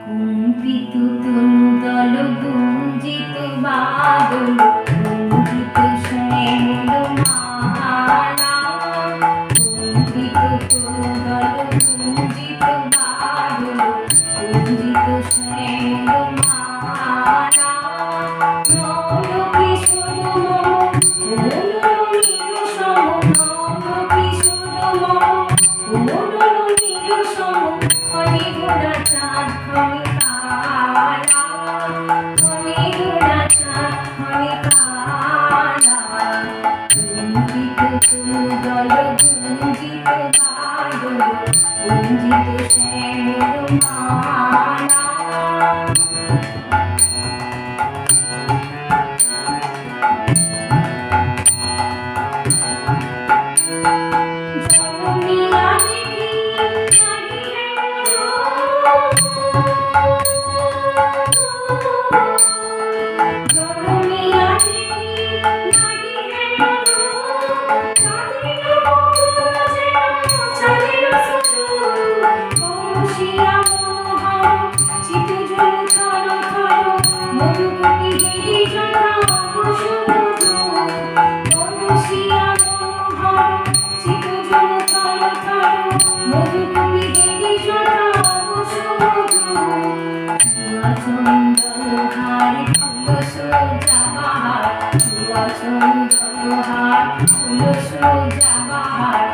কম্পিত তনুদল গুঞ্জিত বাদল গুঞ্জিত শ্যামল মালা কম্পিত তনুদল গুঞ্জিত বাদল গুঞ্জিত শ্যামল মালা নল কিশোর মম নীল সম নল কিশোর মম নীল সম হরি ঘোড়া চাঁদ হরি কালা হরি ঘোড়া চাঁদ হরি কালা গুঞ্জিত তনুদল গুঞ্জিত বাদল গুঞ্জিত শ্যামল মালা ফুল সোজা বাহার